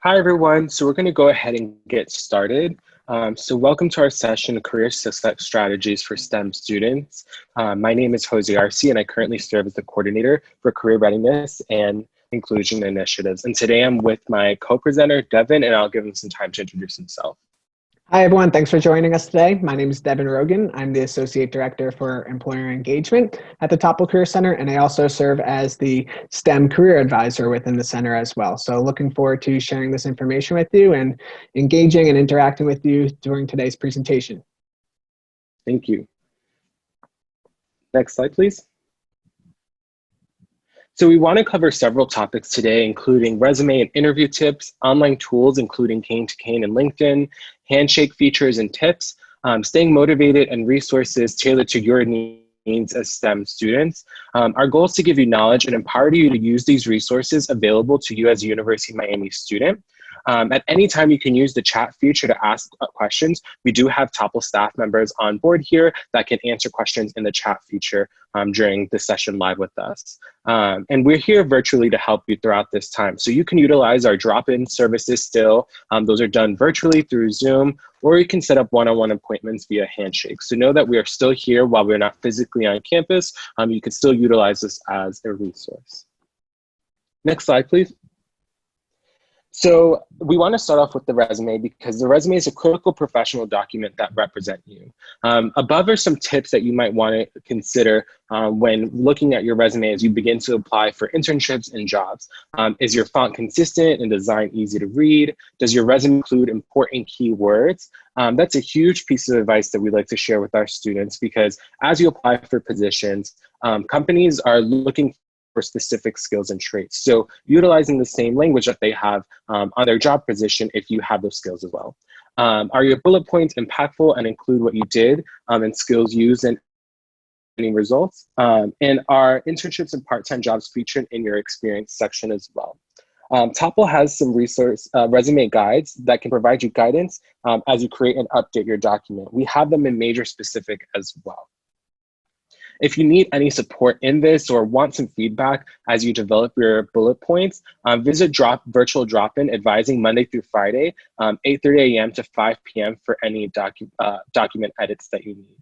Hi, everyone. So we're going to go ahead and get started. So welcome to our session, Career Success Strategies for STEM Students. My name is Jose Arce, and I currently serve as the coordinator for Career Readiness and Inclusion Initiatives. And today I'm with my co-presenter, Devin, and I'll give him some time to introduce himself. Hi, everyone. Thanks for joining us today. My name is Devin Rogan. I'm the Associate Director for Employer Engagement at the Topple Career Center, and I also serve as the STEM Career Advisor within the center as well. So looking forward to sharing this information with you and engaging and interacting with you during today's presentation. Thank you. Next slide, please. So we want to cover several topics today, including resume and interview tips, online tools, including Cane-to-Cane and LinkedIn, Handshake features and tips, staying motivated, and resources tailored to your needs as STEM students. Our goal is to give you knowledge and empower you to use these resources available to you as a University of Miami student. At any time, you can use the chat feature to ask questions. We do have Topple staff members on board here that can answer questions in the chat feature during the session live with us. And we're here virtually to help you throughout this time. So you can utilize our drop-in services still. Those are done virtually through Zoom, or you can set up one-on-one appointments via Handshake. So know that we are still here while we're not physically on campus. You can still utilize this as a resource. Next slide, please. So we want to start off with the resume because the resume is a critical professional document that represent you. Above are some tips that you might want to consider when looking at your resume as you begin to apply for internships and jobs. Is your font consistent and design easy to read? Does your resume include important keywords? That's a huge piece of advice that we like to share with our students because as you apply for positions, companies are looking for specific skills and traits. So utilizing the same language that they have on their job position if you have those skills as well. Are your bullet points impactful and include what you did and skills used and any results? And are internships and part-time jobs featured in your experience section as well? Topple has some resume guides that can provide you guidance as you create and update your document. We have them in major specific as well. If you need any support in this or want some feedback as you develop your bullet points, visit Virtual Drop-In Advising Monday through Friday, 8:30 a.m. to 5 p.m. for any document edits that you need.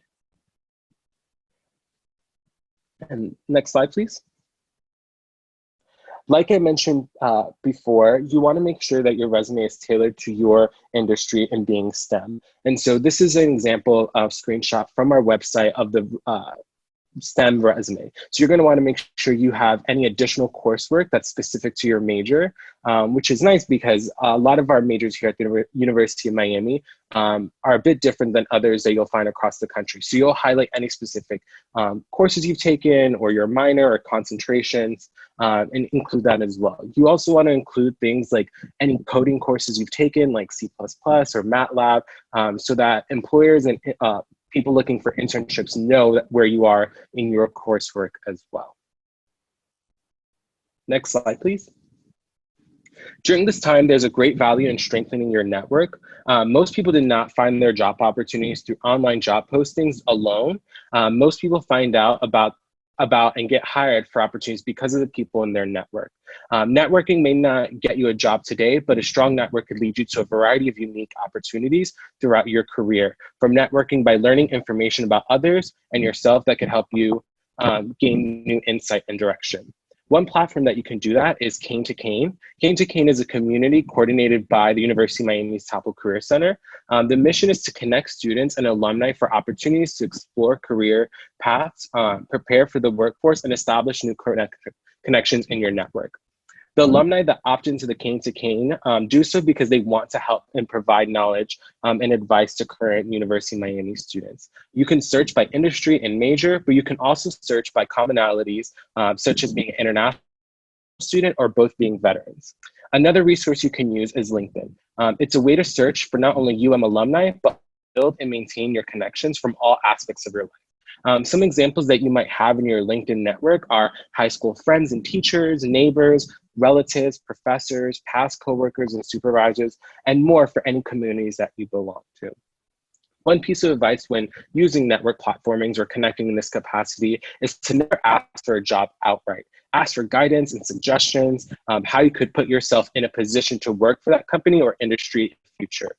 And next slide, please. Like I mentioned before, you want to make sure that your resume is tailored to your industry and being STEM. And so this is an example of screenshot from our website of the STEM resume. So you're going to want to make sure you have any additional coursework that's specific to your major, which is nice because a lot of our majors here at the University of Miami are a bit different than others that you'll find across the country. So you'll highlight any specific courses you've taken or your minor or concentrations and include that as well. You also want to include things like any coding courses you've taken like C++ or MATLAB so that employers and people looking for internships know where you are in your coursework as well. Next slide, please. During this time, there's a great value in strengthening your network. Most people did not find their job opportunities through online job postings alone. Most people find out about and get hired for opportunities because of the people in their network. Networking may not get you a job today, but a strong network could lead you to a variety of unique opportunities throughout your career. From networking by learning information about others and yourself that could help you gain new insight and direction. One platform that you can do that is Cane-to-Cane. Cane-to-Cane is a community coordinated by the University of Miami's Topple Career Center. The mission is to connect students and alumni for opportunities to explore career paths, prepare for the workforce, and establish new connections in your network. The alumni that opt into the Cane-to-Cane do so because they want to help and provide knowledge and advice to current University of Miami students. You can search by industry and major, but you can also search by commonalities, such as being an international student or both being veterans. Another resource you can use is LinkedIn. It's a way to search for not only UM alumni, but build and maintain your connections from all aspects of your life. Some examples that you might have in your LinkedIn network are high school friends and teachers, neighbors, relatives, professors, past coworkers and supervisors, and more for any communities that you belong to. One piece of advice when using network platformings or connecting in this capacity is to never ask for a job outright. ask for guidance and suggestions, how you could put yourself in a position to work for that company or industry in the future.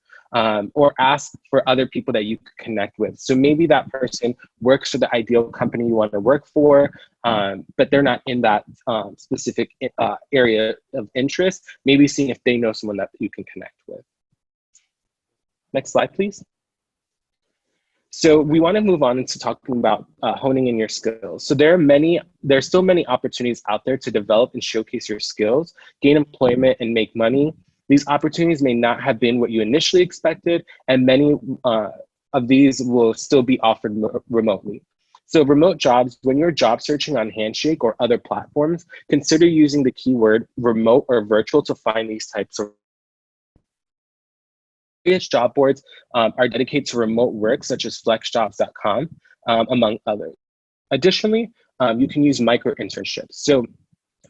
Or ask for other people that you could connect with. So maybe that person works for the ideal company you want to work for, but they're not in that specific area of interest. Maybe seeing if they know someone that you can connect with. Next slide, please. So we want to move on into talking about honing in your skills. So there's still many opportunities out there to develop and showcase your skills, gain employment, and make money. These opportunities may not have been what you initially expected, and many of these will still be offered remotely. So remote jobs, when you're job searching on Handshake or other platforms, consider using the keyword remote or virtual to find these types of various job boards are dedicated to remote work, such as flexjobs.com, among others. Additionally, you can use micro internships. So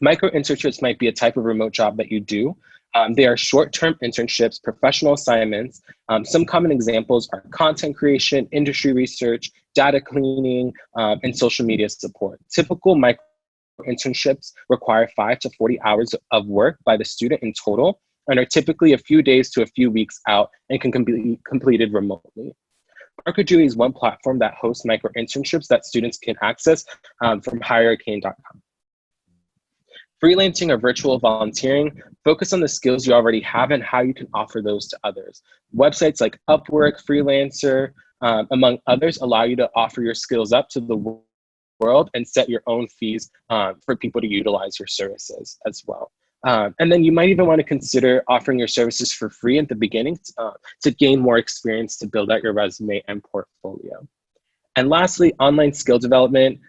micro internships might be a type of remote job that you do. They are short-term internships, professional assignments. Some common examples are content creation, industry research, data cleaning, and social media support. Typical micro internships require 5 to 40 hours of work by the student in total, and are typically a few days to a few weeks out and can be completed remotely. Parkadoo is one platform that hosts micro internships that students can access from higherarcane.com. Freelancing or virtual volunteering, focus on the skills you already have and how you can offer those to others. Websites like Upwork, Freelancer, among others, allow you to offer your skills up to the world and set your own fees for people to utilize your services as well. And then you might even want to consider offering your services for free at the beginning to gain more experience to build out your resume and portfolio. And lastly, online skill development.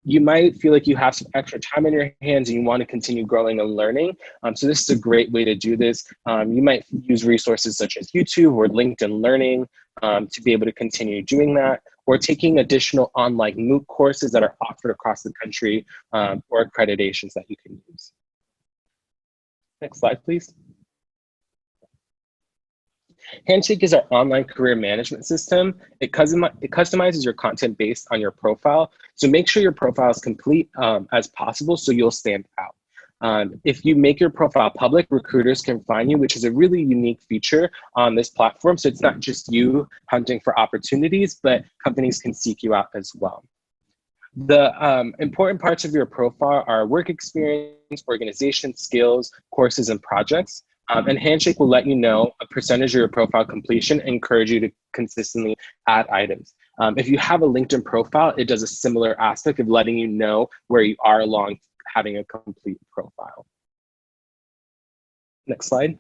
You might feel like you have some extra time on your hands and you want to continue growing and learning. So this is a great way to do this. You might use resources such as YouTube or LinkedIn Learning to be able to continue doing that, or taking additional online MOOC courses that are offered across the country or accreditations that you can use. Next slide, please. Handshake is our online career management system. It customizes your content based on your profile. So make sure your profile is complete as possible so you'll stand out. If you make your profile public, recruiters can find you, which is a really unique feature on this platform. So it's not just you hunting for opportunities, but companies can seek you out as well. The important parts of your profile are work experience, organization, skills, courses, and projects. And Handshake will let you know a percentage of your profile completion and encourage you to consistently add items. If you have a LinkedIn profile, it does a similar aspect of letting you know where you are along having a complete profile. Next slide.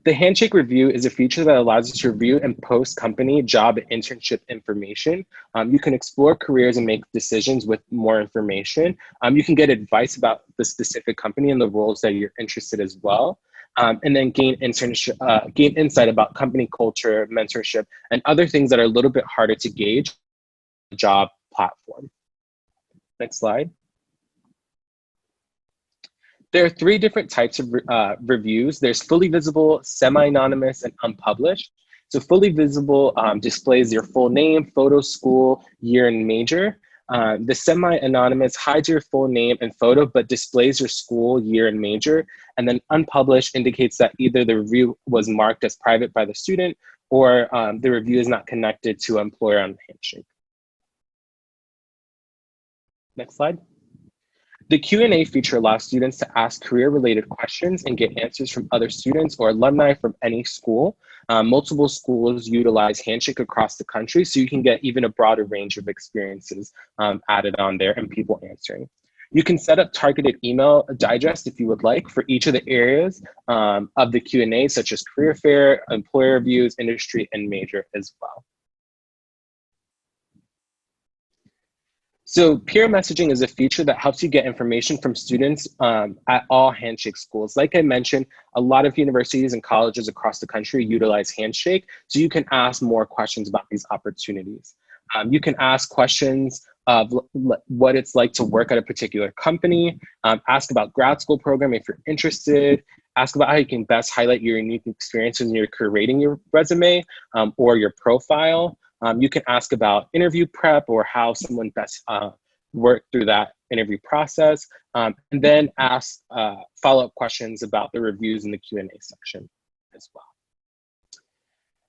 The Handshake Review is a feature that allows you to review and post company, job, and internship information. You can explore careers and make decisions with more information. You can get advice about the specific company and the roles that you're interested as well. And then gain insight about company culture, mentorship, and other things that are a little bit harder to gauge on the job platform. Next slide. There are 3 different types of reviews. There's fully visible, semi-anonymous, and unpublished. So fully visible displays your full name, photo, school, year, and major. The semi-anonymous hides your full name and photo, but displays your school, year, and major. And then unpublished indicates that either the review was marked as private by the student or the review is not connected to an employer on Handshake. Next slide. The Q&A feature allows students to ask career-related questions and get answers from other students or alumni from any school. Multiple schools utilize Handshake across the country, so you can get even a broader range of experiences added on there and people answering. You can set up targeted email digest if you would like for each of the areas of the Q&A, such as career fair, employer reviews, industry, and major as well. So peer messaging is a feature that helps you get information from students at all Handshake schools. Like I mentioned, a lot of universities and colleges across the country utilize Handshake, so you can ask more questions about these opportunities. You can ask questions of what it's like to work at a particular company, ask about grad school program if you're interested, ask about how you can best highlight your unique experiences when you're creating your resume or your profile. You can ask about interview prep or how someone best work through that interview process, and then ask follow-up questions about the reviews in the Q&A section as well.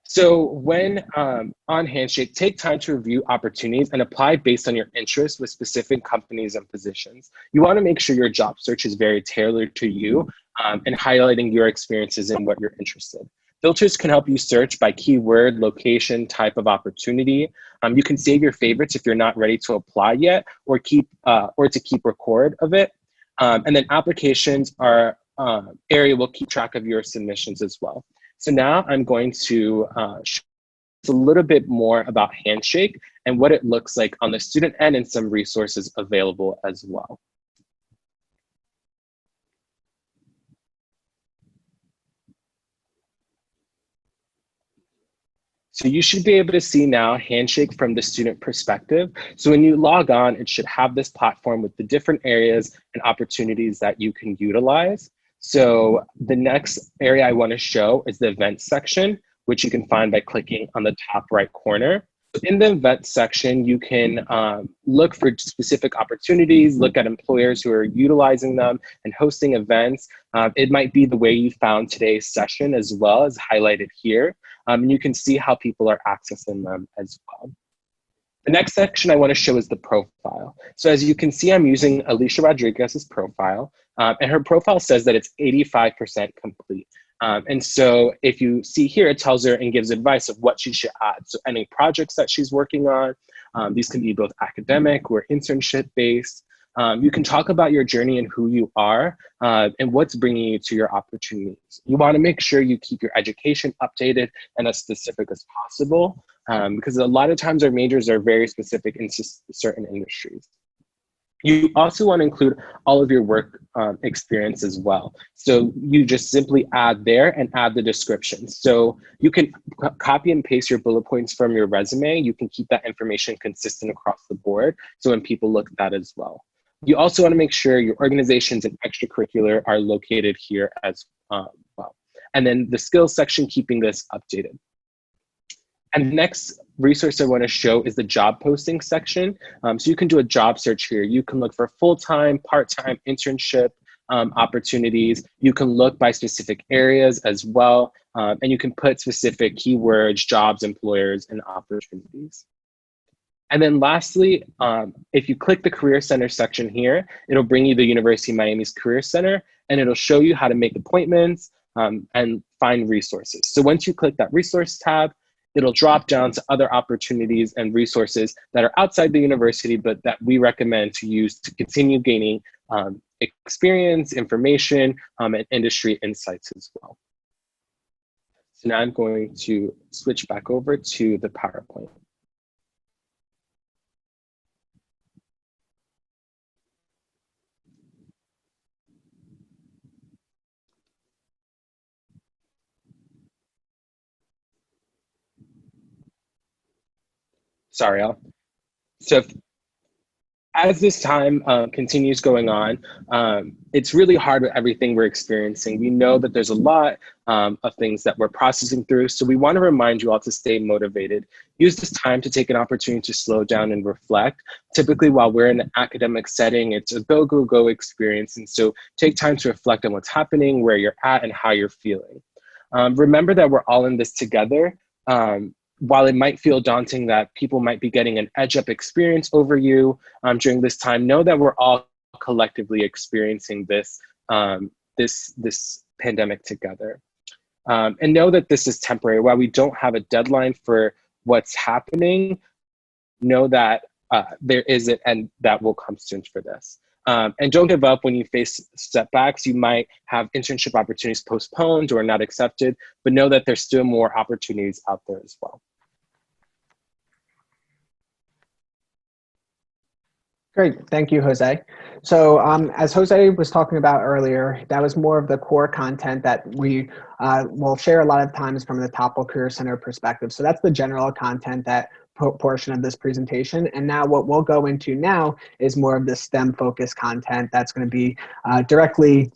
So when on Handshake, take time to review opportunities and apply based on your interests with specific companies and positions. You want to make sure your job search is very tailored to you and highlighting your experiences and what you're interested in. Filters can help you search by keyword, location, type of opportunity. You can save your favorites if you're not ready to apply yet, or to keep record of it. And then applications are area will keep track of your submissions as well. So now I'm going to show a little bit more about Handshake and what it looks like on the student end and some resources available as well. So you should be able to see now Handshake from the student perspective. So when you log on, it should have this platform with the different areas and opportunities that you can utilize. So the next area I want to show is the events section, which you can find by clicking on the top right corner. In the events section, you can look for specific opportunities, look at employers who are utilizing them and hosting events. It might be the way you found today's session as well as highlighted here. And you can see how people are accessing them as well. The next section I want to show is the profile. So as you can see, I'm using Alicia Rodriguez's profile, and her profile says that it's 85% complete. And so if you see here, it tells her and gives advice of what she should add. So any projects that she's working on, these can be both academic or internship based. You can talk about your journey and who you are and what's bringing you to your opportunities. You want to make sure you keep your education updated and as specific as possible because a lot of times our majors are very specific in certain industries. You also want to include all of your work experience as well. So you just simply add there and add the description. So you can copy and paste your bullet points from your resume. You can keep that information consistent across the board. So when people look at that as well. You also want to make sure your organizations and extracurricular are located here as well. And then the skills section, keeping this updated. And the next resource I want to show is the job posting section. So you can do a job search here. You can look for full-time, part-time, internship opportunities. You can look by specific areas as well. And you can put specific keywords, jobs, employers, and opportunities. And then lastly, if you click the Career Center section here, it'll bring you the University of Miami's Career Center, and it'll show you how to make appointments and find resources. So once you click that resource tab, it'll drop down to other opportunities and resources that are outside the university, but that we recommend to use to continue gaining experience, information, and industry insights as well. So now I'm going to switch back over to the PowerPoint. Sorry, Al. So as this time continues going on, it's really hard with everything we're experiencing. We know that there's a lot of things that we're processing through. So we want to remind you all to stay motivated. Use this time to take an opportunity to slow down and reflect. Typically, while we're in an academic setting, it's a go, go, go experience. And so take time to reflect on what's happening, where you're at, and how you're feeling. Remember that we're all in this together. While it might feel daunting that people might be getting an edge up experience over you during this time, know that we're all collectively experiencing this, this pandemic together. And know that this is temporary. While we don't have a deadline for what's happening, know that there is an end that will come soon for this. And don't give up when you face setbacks. You might have internship opportunities postponed or not accepted, but know that there's still more opportunities out there as well. Great, thank you, Jose. So as Jose was talking about earlier, that was more of the core content that we will share a lot of times from the Topple Career Center perspective. So that's the general content that portion of this presentation. And now what we'll go into now is more of the STEM focused content that's going to be directly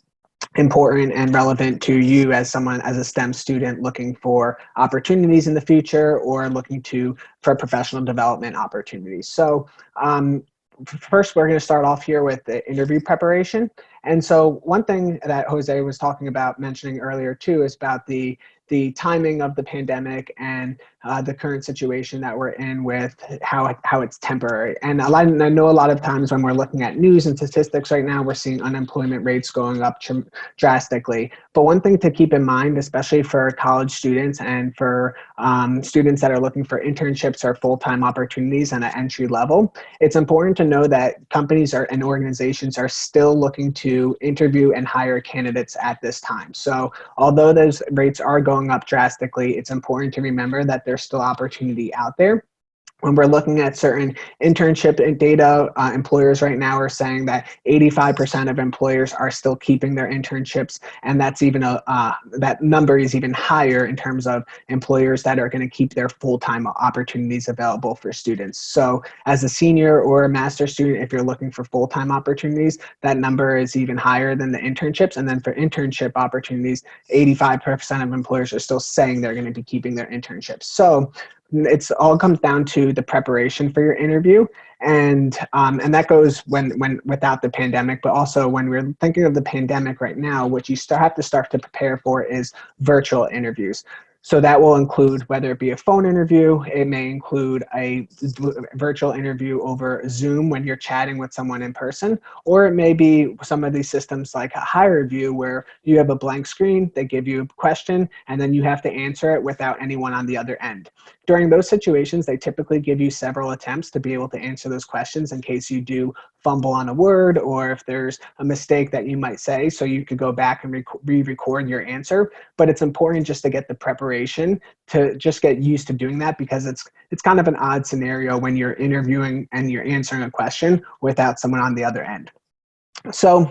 important and relevant to you as someone, as a STEM student looking for opportunities in the future or looking for professional development opportunities. So first, we're going to start off here with the interview preparation. And so one thing that Jose was talking about, mentioning earlier too, is about the timing of the pandemic and the current situation that we're in with how it's temporary. And I know a lot of times when we're looking at news and statistics right now, we're seeing unemployment rates going up drastically. But one thing to keep in mind, especially for college students and for students that are looking for internships or full-time opportunities and at entry level, it's important to know that companies and organizations are still looking to interview and hire candidates at this time. So although those rates are going up drastically, it's important to remember that there's still opportunity out there. When we're looking at certain internship data, employers right now are saying that 85% of employers are still keeping their internships, and that's even that number is even higher in terms of employers that are going to keep their full-time opportunities available for students. So as a senior or a master's student, if you're looking for full-time opportunities, that number is even higher than the internships. And then for internship opportunities, 85% of employers are still saying they're going to be keeping their internships. So it's all comes down to the preparation for your interview, and that goes when without the pandemic, but also when we're thinking of the pandemic right now, what you have to start to prepare for is virtual interviews. So that will include whether it be a phone interview, it may include a virtual interview over Zoom when you're chatting with someone in person, or it may be some of these systems like a HireVue where you have a blank screen, they give you a question, and then you have to answer it without anyone on the other end. During those situations, they typically give you several attempts to be able to answer those questions in case you do fumble on a word or if there's a mistake that you might say, so you could go back and re-record your answer. But it's important just to get the preparation to just get used to doing that, because it's kind of an odd scenario when you're interviewing and you're answering a question without someone on the other end. So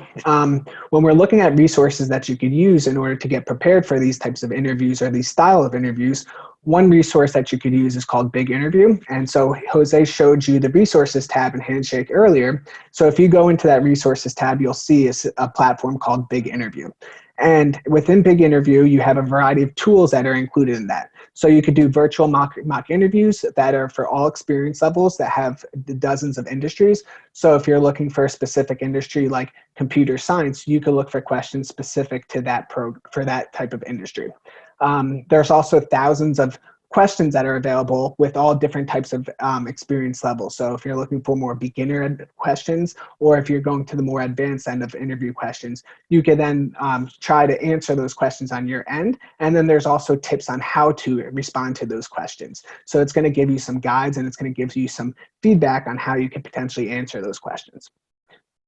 when we're looking at resources that you could use in order to get prepared for these types of interviews or these style of interviews, one resource that you could use is called Big Interview. And so Jose showed you the resources tab in Handshake earlier. So if you go into that resources tab, you'll see a platform called Big Interview. And within Big Interview, you have a variety of tools that are included in that. So you could do virtual mock interviews that are for all experience levels that have dozens of industries. So if you're looking for a specific industry like computer science, you could look for questions specific to that for that type of industry. There's also thousands of questions that are available with all different types of experience levels. So if you're looking for more beginner questions, or if you're going to the more advanced end of interview questions, you can then try to answer those questions on your end. And then there's also tips on how to respond to those questions. So it's going to give you some guides, and it's going to give you some feedback on how you can potentially answer those questions.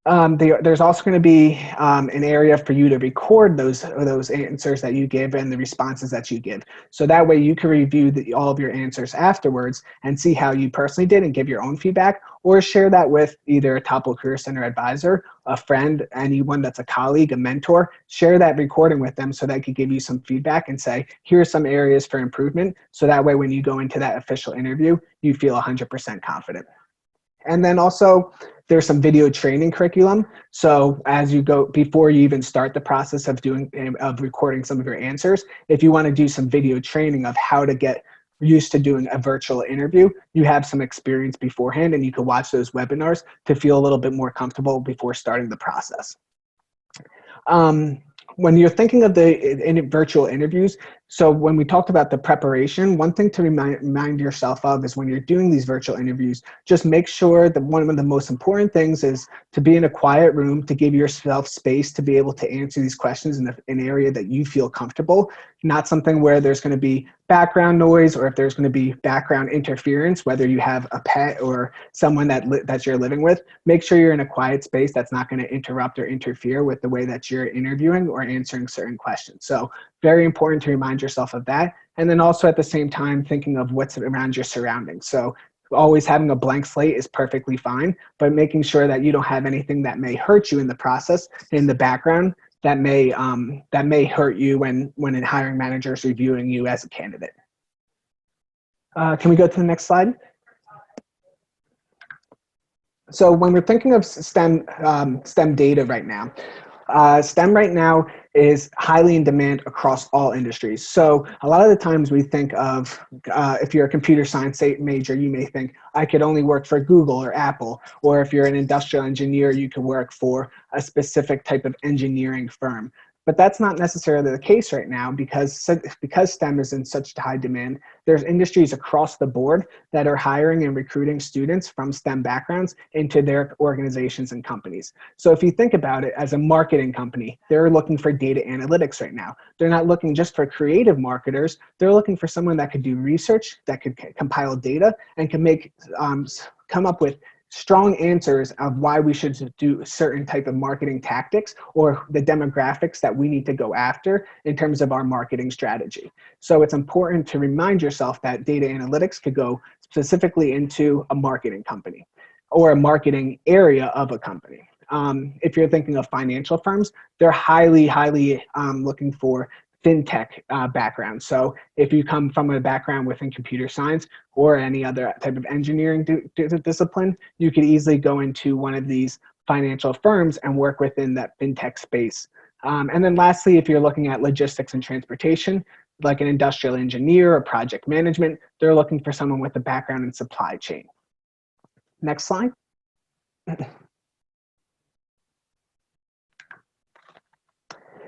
There's also going to be an area for you to record those answers that you give and the responses that you give. So that way you can review all of your answers afterwards and see how you personally did and give your own feedback, or share that with either a Topple Career Center advisor, a friend, anyone that's a colleague, a mentor. Share that recording with them so they could give you some feedback and say, here are some areas for improvement. So that way when you go into that official interview, you feel 100% confident. And then also there's some video training curriculum. So as you go, before you even start the process of recording some of your answers, if you want to do some video training of how to get used to doing a virtual interview, you have some experience beforehand, and you can watch those webinars to feel a little bit more comfortable before starting the process. When you're thinking of the virtual interviews, so when we talked about the preparation, one thing to remind yourself of is when you're doing these virtual interviews, just make sure that one of the most important things is to be in a quiet room, to give yourself space to be able to answer these questions in an area that you feel comfortable, not something where there's going to be background noise, or if there's going to be background interference, whether you have a pet or someone that you're living with. Make sure you're in a quiet space that's not going to interrupt or interfere with the way that you're interviewing or answering certain questions. So very important to remind yourself of that. And then also at the same time, thinking of what's around your surroundings. So always having a blank slate is perfectly fine, but making sure that you don't have anything that may hurt you in the process, in the background, that may hurt you when a hiring manager is reviewing you as a candidate. Can we go to the next slide? So when we're thinking of STEM data right now, STEM right now is highly in demand across all industries. So a lot of the times we think of, if you're a computer science major, you may think, I could only work for Google or Apple. Or if you're an industrial engineer, you could work for a specific type of engineering firm. But that's not necessarily the case right now because STEM is in such high demand. There's industries across the board that are hiring and recruiting students from STEM backgrounds into their organizations and companies. So if you think about it as a marketing company, they're looking for data analytics right now. They're not looking just for creative marketers. They're looking for someone that could do research, that could compile data, and can come up with strong answers of why we should do certain type of marketing tactics or the demographics that we need to go after in terms of our marketing strategy. So it's important to remind yourself that data analytics could go specifically into a marketing company or a marketing area of a company. If you're thinking of financial firms, they're highly looking for fintech background. So if you come from a background within computer science or any other type of engineering discipline, you could easily go into one of these financial firms and work within that fintech space. And then lastly, if you're looking at logistics and transportation, like an industrial engineer or project management, they're looking for someone with a background in supply chain. Next slide.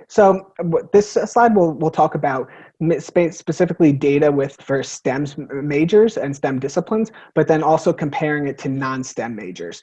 So this slide we'll talk about specifically data for STEM majors and STEM disciplines, but then also comparing it to non-STEM majors.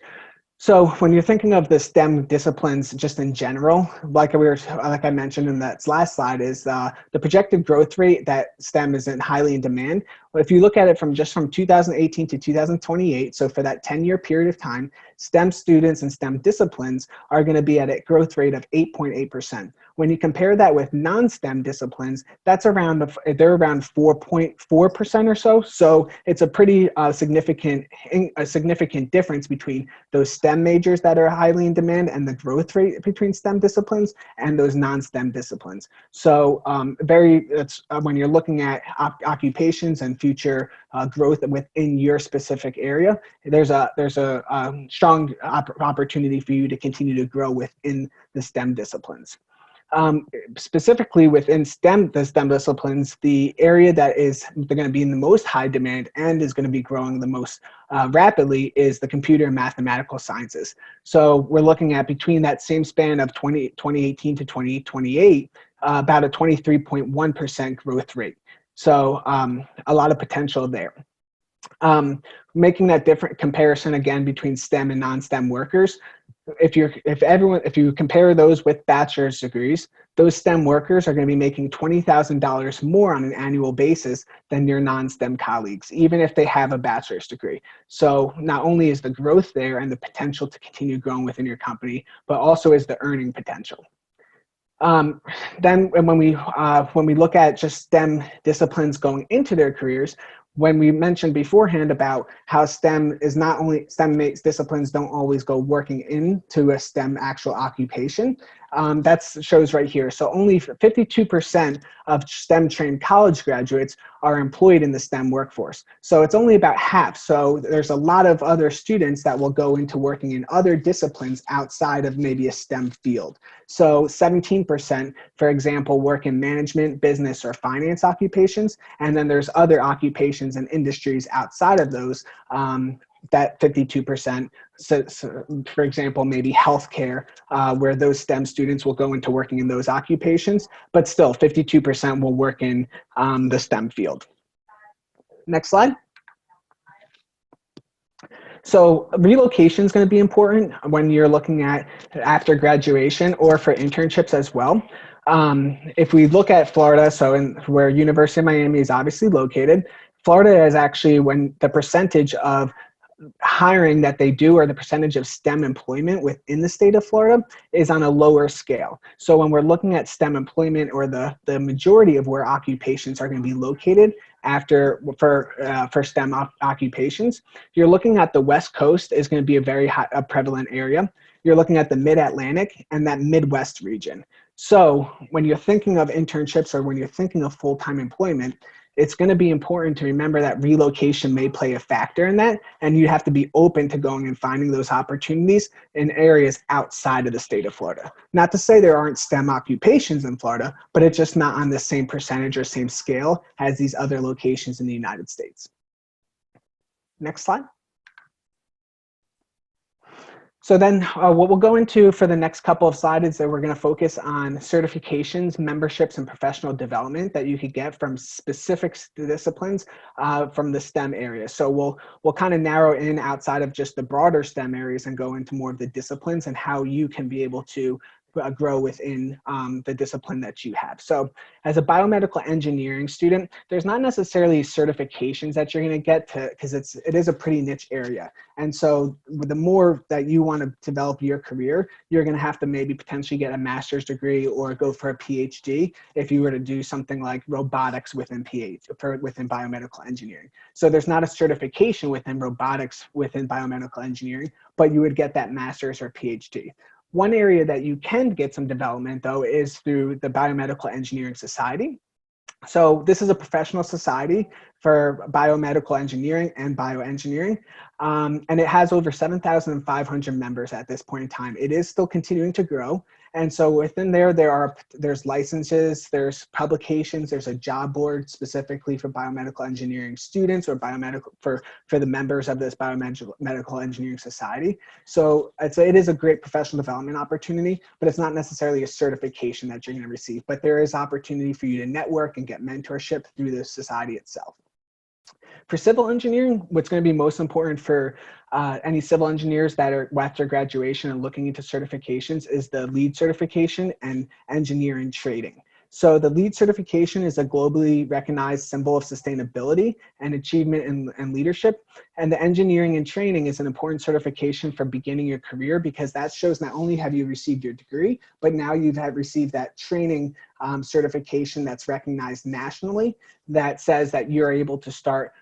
So when you're thinking of the STEM disciplines just in general, like I mentioned in that last slide, is the projected growth rate that STEM is highly in demand. But if you look at it from 2018 to 2028, so for that 10-year period of time, STEM students and STEM disciplines are going to be at a growth rate of 8.8%. When you compare that with non-STEM disciplines, they're around 4.4% or so. So it's a pretty significant difference between those STEM majors that are highly in demand and the growth rate between STEM disciplines and those non-STEM disciplines. So when you're looking at occupations and future growth within your specific area, there's a strong opportunity for you to continue to grow within the STEM disciplines. Specifically within the STEM disciplines, the area that they're going to be in the most high demand and is going to be growing the most rapidly is the computer and mathematical sciences. So we're looking at between that same span of 2018 to 2028, about a 23.1% growth rate. So a lot of potential there. Making that different comparison again between STEM and non-STEM workers, if you compare those with bachelor's degrees, those STEM workers are going to be making $20,000 more on an annual basis than your non-STEM colleagues, even if they have a bachelor's degree. So not only is the growth there and the potential to continue growing within your company, but also is the earning potential. Then when we look at just STEM disciplines going into their careers, when we mentioned beforehand about how STEM disciplines don't always go working into a STEM actual occupation, that shows right here. So only 52% of STEM trained college graduates are employed in the STEM workforce. So it's only about half. So there's a lot of other students that will go into working in other disciplines outside of maybe a STEM field. So 17%, for example, work in management, business, or finance occupations. And then there's other occupations and industries outside of those, that 52%. So, for example, maybe healthcare, where those STEM students will go into working in those occupations, but still 52% will work in the STEM field. Next slide. So relocation is going to be important when you're looking at after graduation or for internships as well. If we look at Florida, where University of Miami is obviously located, Florida is actually when the percentage of hiring that they do or the percentage of STEM employment within the state of Florida is on a lower scale. So when we're looking at STEM employment or the majority of where occupations are going to be located for STEM occupations, you're looking at the West Coast is going to be a very prevalent area. You're looking at the Mid-Atlantic and that Midwest region. So when you're thinking of internships or when you're thinking of full-time employment, it's going to be important to remember that relocation may play a factor in that, and you have to be open to going and finding those opportunities in areas outside of the state of Florida. Not to say there aren't STEM occupations in Florida, but it's just not on the same percentage or same scale as these other locations in the United States. Next slide. So then what we'll go into for the next couple of slides is that we're going to focus on certifications, memberships, and professional development that you could get from specific disciplines from the STEM area. So we'll kind of narrow in outside of just the broader STEM areas and go into more of the disciplines and how you can be able to grow within the discipline that you have. So as a biomedical engineering student, there's not necessarily certifications that you're going to get to, because it is a pretty niche area. And so the more that you want to develop your career, you're going to have to maybe potentially get a master's degree or go for a PhD if you were to do something like robotics within biomedical engineering. So there's not a certification within robotics within biomedical engineering, but you would get that master's or PhD. One area that you can get some development, though, is through the Biomedical Engineering Society. So this is a professional society for biomedical engineering and bioengineering, and it has over 7,500 members at this point in time. It is still continuing to grow, and so within there's licenses, there's publications, there's a job board specifically for biomedical engineering students or for the members of this biomedical engineering society. So it is a great professional development opportunity, but it's not necessarily a certification that you're going to receive. But there is opportunity for you to network and get mentorship through the society itself. For civil engineering, what's going to be most important for any civil engineers that are after graduation and looking into certifications is the LEED certification and engineering trading. So the LEED certification is a globally recognized symbol of sustainability and achievement in leadership. And the engineering and training is an important certification for beginning your career, because that shows not only have you received your degree, but now you've received that training certification that's recognized nationally that says that you're able to start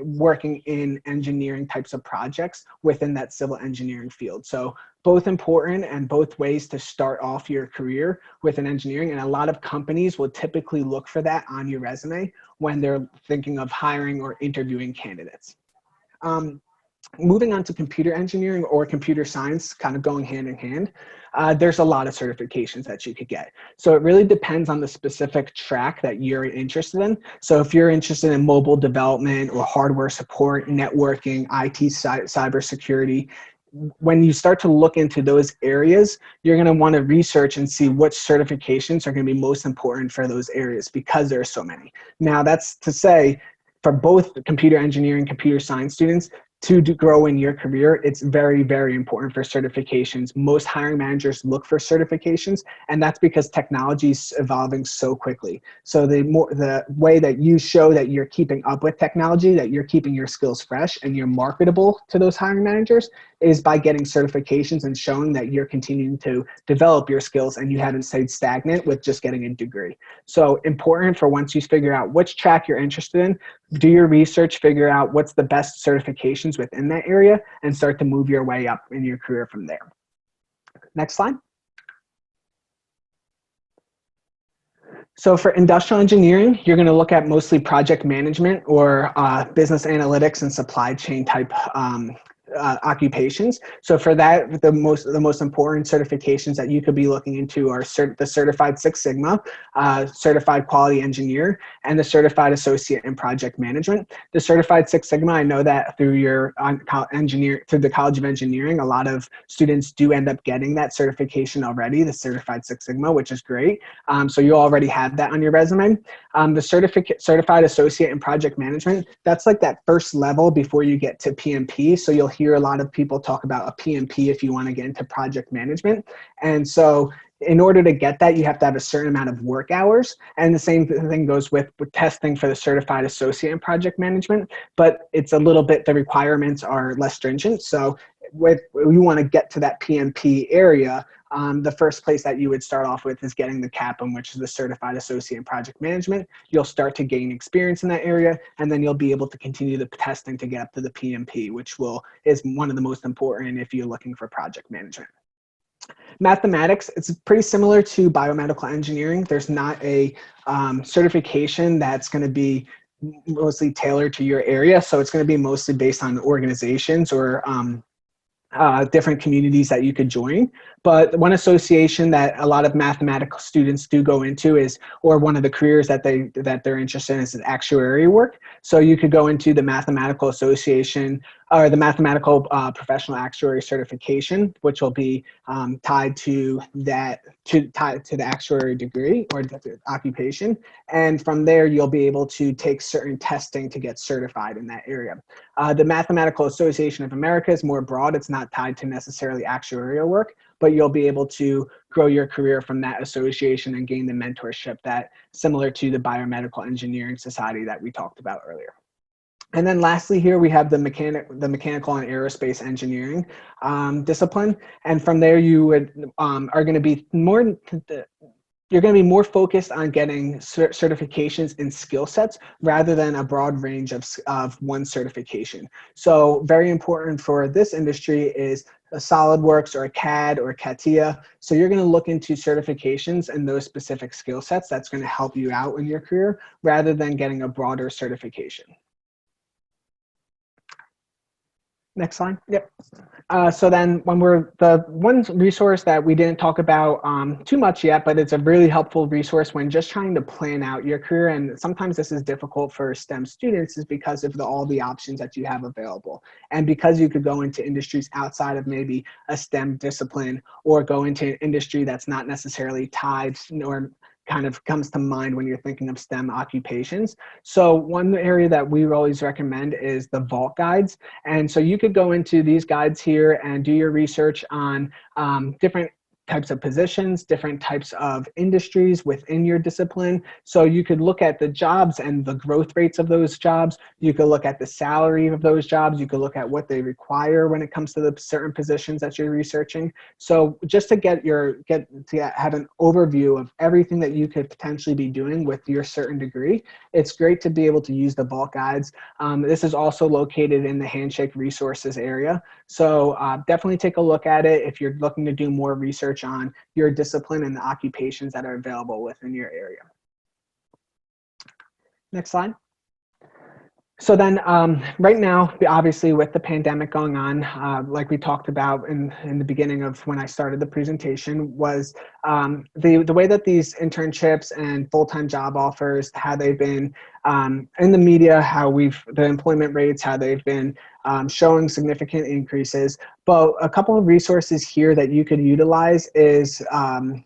working in engineering types of projects within that civil engineering field. So both important and both ways to start off your career within engineering. And a lot of companies will typically look for that on your resume when they're thinking of hiring or interviewing candidates. Moving on to computer engineering or computer science, kind of going hand in hand, there's a lot of certifications that you could get. So it really depends on the specific track that you're interested in. So if you're interested in mobile development or hardware support, networking, IT, cybersecurity, when you start to look into those areas, you're going to want to research and see which certifications are going to be most important for those areas, because there are so many. Now, that's to say, for both computer engineering, computer science students, to grow in your career, it's very, very important for certifications. Most hiring managers look for certifications, and that's because technology is evolving so quickly. So the way that you show that you're keeping up with technology, that you're keeping your skills fresh and you're marketable to those hiring managers, is by getting certifications and showing that you're continuing to develop your skills and you haven't stayed stagnant with just getting a degree. So important for once you figure out which track you're interested in, do your research, figure out what's the best certifications within that area, and start to move your way up in your career from there. Next slide. So for industrial engineering, you're going to look at mostly project management or business analytics and supply chain type occupations. So for that, the most important certifications that you could be looking into are the Certified Six Sigma, Certified Quality Engineer, and the Certified Associate in Project Management. The Certified Six Sigma, I know that through through the College of Engineering, a lot of students do end up getting that certification already, the Certified Six Sigma, which is great. So you already have that on your resume. The Certified Associate in Project Management, that's like that first level before you get to PMP. So you'll hear a lot of people talk about a PMP if you want to get into project management. And so in order to get that, you have to have a certain amount of work hours. And the same thing goes with testing for the Certified Associate in Project Management, but it's a little bit, the requirements are less stringent. So if you want to get to that PMP area, the first place that you would start off with is getting the CAPM, which is the Certified Associate in Project Management. You'll start to gain experience in that area, and then you'll be able to continue the testing to get up to the PMP, which is one of the most important if you're looking for project management. Mathematics, it's pretty similar to biomedical engineering. There's not a certification that's going to be mostly tailored to your area. So it's going to be mostly based on organizations or different communities that you could join. But one association that a lot of mathematical students do go into is, or one of the careers that they're interested in, is actuary work. So you could go into the Mathematical Association or the Mathematical Professional Actuary Certification, which will be tied to that, tied to the actuary degree or the occupation. And from there, you'll be able to take certain testing to get certified in that area. The Mathematical Association of America is more broad. It's not tied to necessarily actuarial work, but you'll be able to grow your career from that association and gain the mentorship that similar to the Biomedical Engineering Society that we talked about earlier. And then lastly here, we have the mechanical and aerospace engineering discipline. And from there, you are going to be more, you're going to be more focused on getting certifications in skill sets rather than a broad range of one certification. So very important for this industry is a SolidWorks or a CAD or CATIA. So you're going to look into certifications and those specific skill sets. That's going to help you out in your career rather than getting a broader certification. Next slide. Yep. So then the one resource that we didn't talk about too much yet, but it's a really helpful resource when just trying to plan out your career. And sometimes this is difficult for STEM students is because of all the options that you have available. And because you could go into industries outside of maybe a STEM discipline or go into an industry that's not necessarily tied or kind of comes to mind when you're thinking of STEM occupations. So one area that we always recommend is the Vault guides. And so you could go into these guides here and do your research on different types of positions, different types of industries within your discipline. So you could look at the jobs and the growth rates of those jobs. You could look at the salary of those jobs. You could look at what they require when it comes to the certain positions that you're researching. So just to have an overview of everything that you could potentially be doing with your certain degree, it's great to be able to use the Vault guides. This is also located in the Handshake resources area. So definitely take a look at it if you're looking to do more research on your discipline and the occupations that are available within your area. Next slide. So then right now, obviously with the pandemic going on, like we talked about in the beginning of when I started the presentation, was the way that these internships and full-time job offers, how they've been in the media, the employment rates, how they've been showing significant increases. But a couple of resources here that you could utilize is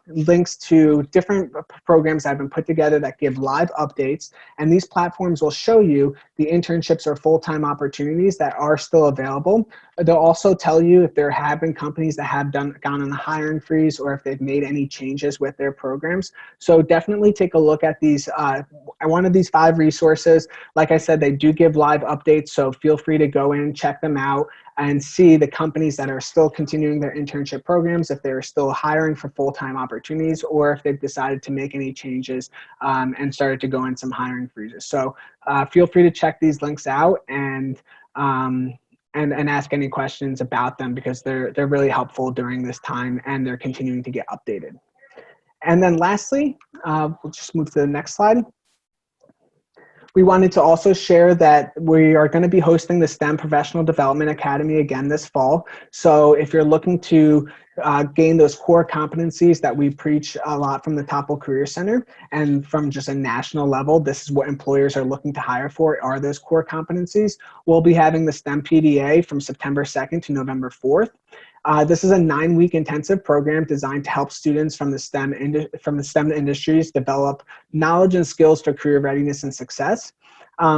links to different programs that have been put together that give live updates. And these platforms will show you the internships or full-time opportunities that are still available. They'll also tell you if there have been companies that have gone on a hiring freeze or if they've made any changes with their programs. So definitely take a look at these. One of these 5 resources, like I said, they do give live updates. So feel free to go in, check them out, and see the companies that are still continuing their internship programs, if they're still hiring for full-time opportunities, or if they've decided to make any changes and started to go in some hiring freezes. So feel free to check these links out and ask any questions about them because they're really helpful during this time and they're continuing to get updated. And then lastly, we'll just move to the next slide. We wanted to also share that we are going to be hosting the STEM Professional Development Academy again this fall. So if you're looking to gain those core competencies that we preach a lot from the Topple Career Center and from just a national level, this is what employers are looking to hire for, are those core competencies. We'll be having the STEM PDA from September 2nd to November 4th. This is a 9-week intensive program designed to help students from the STEM industries develop knowledge and skills for career readiness and success.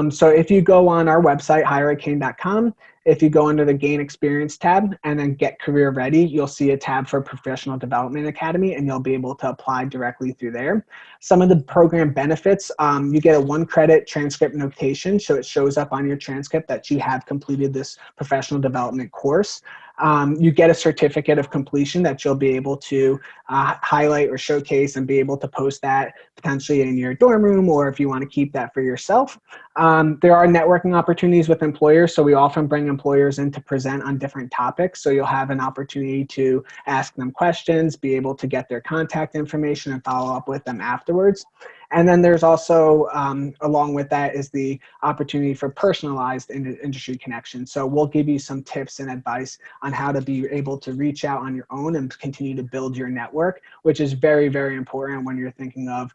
So if you go on our website, higheracane.com, if you go under the Gain Experience tab and then Get Career Ready, you'll see a tab for Professional Development Academy and you'll be able to apply directly through there. Some of the program benefits, you get a 1-credit transcript notation, so it shows up on your transcript that you have completed this professional development course. You get a certificate of completion that you'll be able to highlight or showcase and be able to post that potentially in your dorm room, or if you want to keep that for yourself. There are networking opportunities with employers, so we often bring employers in to present on different topics. So you'll have an opportunity to ask them questions, be able to get their contact information and follow up with them afterwards. And then there's also, along with that, is the opportunity for personalized industry connections. So we'll give you some tips and advice on how to be able to reach out on your own and continue to build your network, which is very, very important when you're thinking of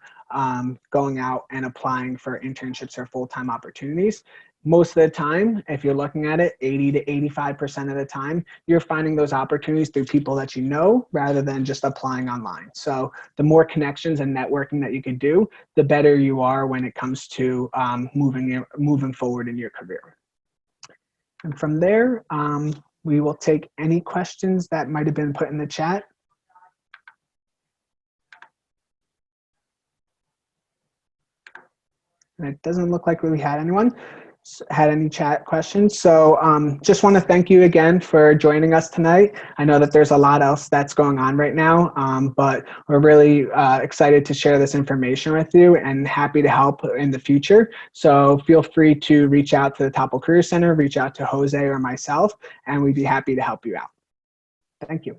going out and applying for internships or full-time opportunities. Most of the time, if you're looking at it, 80 to 85% of the time, you're finding those opportunities through people that you know rather than just applying online. So the more connections and networking that you can do, the better you are when it comes to moving forward in your career. And from there, we will take any questions that might have been put in the chat. And it doesn't look like we had any chat questions. So just want to thank you again for joining us tonight. I know that there's a lot else that's going on right now, but we're really excited to share this information with you and happy to help in the future. So feel free to reach out to the Topple Career Center, reach out to Jose or myself, and we'd be happy to help you out. Thank you.